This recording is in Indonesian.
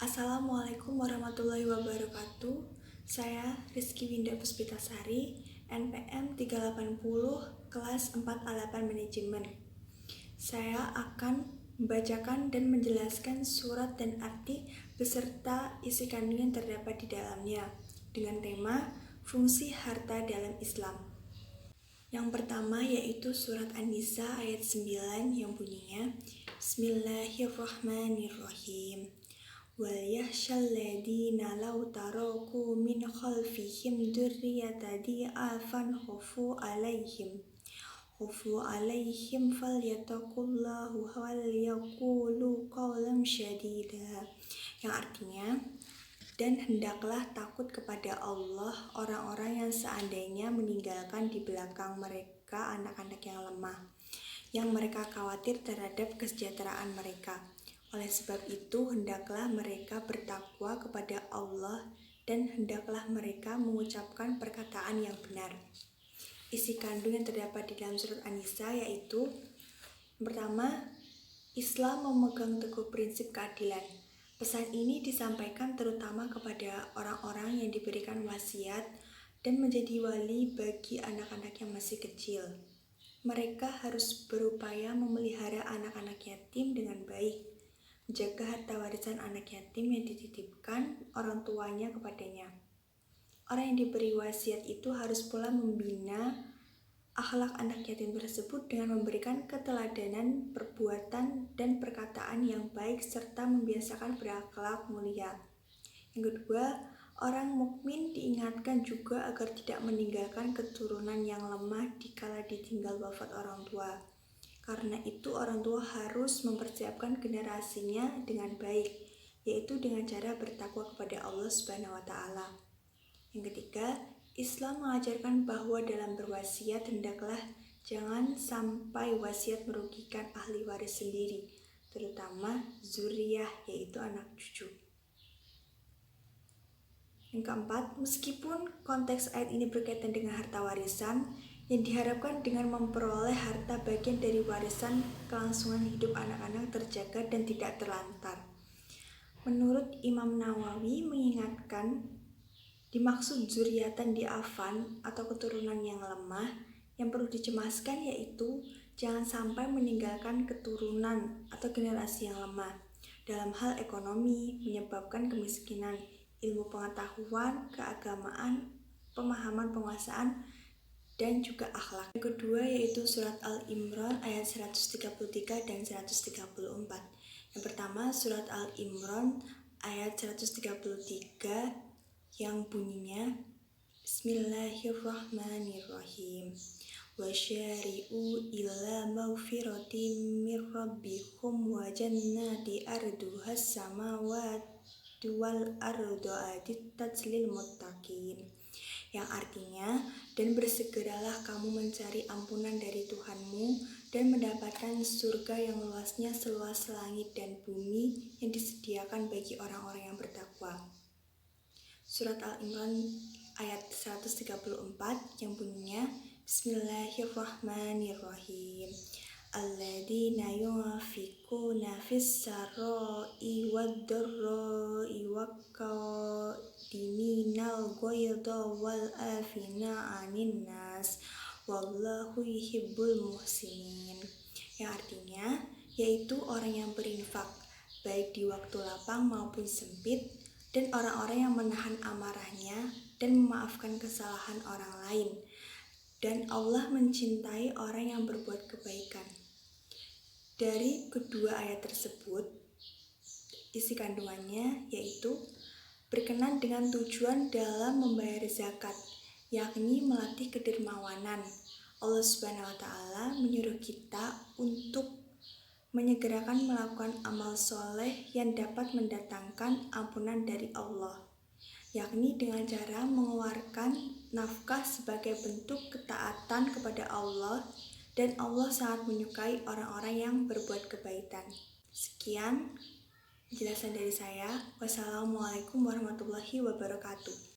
Assalamualaikum warahmatullahi wabarakatuh. Saya Rizky Winda Puspitasari, NPM 380, kelas 4A8 Manajemen. Saya akan membacakan dan menjelaskan surat dan arti beserta isi kandung yang terdapat di dalamnya dengan tema fungsi harta dalam Islam. Yang pertama yaitu surat An-Nisa ayat 9 yang bunyinya Bismillahirrahmanirrahim. Wal yakhshal ladina law taraku min khalfihim dzurriyyatan di'afan khufu alaihim falyattaqullahu wal yaqulu qawlan syadida, yang artinya, dan hendaklah takut kepada Allah orang-orang yang seandainya meninggalkan di belakang mereka anak-anak yang lemah, yang mereka khawatir terhadap kesejahteraan mereka. Oleh sebab itu, hendaklah mereka bertakwa kepada Allah dan hendaklah mereka mengucapkan perkataan yang benar. Isi kandung yang terdapat di dalam surat An-Nisa yaitu: pertama, Islam memegang teguh prinsip keadilan. Pesan ini disampaikan terutama kepada orang-orang yang diberikan wasiat dan menjadi wali bagi anak-anak yang masih kecil. Mereka harus berupaya memelihara anak-anak yatim dengan baik, menjaga harta warisan anak yatim yang dititipkan orang tuanya kepadanya. Orang yang diberi wasiat itu harus pula membina akhlak anak yatim tersebut dengan memberikan keteladanan, perbuatan, dan perkataan yang baik serta membiasakan berakhlak mulia. Yang kedua, orang mukmin diingatkan juga agar tidak meninggalkan keturunan yang lemah dikala ditinggal wafat orang tua. Karena itu orang tua harus mempersiapkan generasinya dengan baik, yaitu dengan cara bertakwa kepada Allah Subhanahu wa Ta'ala. Yang ketiga, Islam mengajarkan bahwa dalam berwasiat hendaklah jangan sampai wasiat merugikan ahli waris sendiri, terutama zuriyah, yaitu anak cucu. Yang keempat, meskipun konteks ayat ini berkaitan dengan harta warisan, yang diharapkan dengan memperoleh harta bagian dari warisan, kelangsungan hidup anak-anak terjaga dan tidak terlantar. Menurut Imam Nawawi mengingatkan, dimaksud zuriatan di'afan atau keturunan yang lemah yang perlu dicemaskan yaitu jangan sampai meninggalkan keturunan atau generasi yang lemah dalam hal ekonomi, menyebabkan kemiskinan, ilmu pengetahuan, keagamaan, pemahaman penguasaan, dan juga akhlak. Yang kedua yaitu surat Al-Imran ayat 133 dan 134. Yang pertama surat Al-Imran ayat 133 yang bunyinya Bismillahirrahmanirrahim. Wasyari'u ila maghfiratin mir rabbikum wa jannati arduhas samawati wal ardu adittat lil muttaqin, yang artinya, dan bersegeralah kamu mencari ampunan dari Tuhanmu dan mendapatkan surga yang luasnya seluas langit dan bumi yang disediakan bagi orang-orang yang bertakwa. Surat Al-Imran ayat 134 yang bunyinya Bismillahirrahmanirrahim. Alladzina yunfiquna fis sarra'i wad-dharra'i waqadiminal ghaidha wal afina 'anin nas wallahu yuhibbul muhsinin, yang artinya yaitu orang yang berinfak baik di waktu lapang maupun sempit, dan orang-orang yang menahan amarahnya dan memaafkan kesalahan orang lain, dan Allah mencintai orang yang berbuat kebaikan. Dari kedua ayat tersebut, isi kandungannya yaitu berkenan dengan tujuan dalam membayar zakat, yakni melatih kedermawanan. Allah Subhanahu wa Ta'ala menyuruh kita untuk menyegerakan melakukan amal soleh yang dapat mendatangkan ampunan dari Allah, yakni dengan cara mengeluarkan nafkah sebagai bentuk ketaatan kepada Allah, dan Allah sangat menyukai orang-orang yang berbuat kebaikan. Sekian penjelasan dari saya. Wassalamualaikum warahmatullahi wabarakatuh.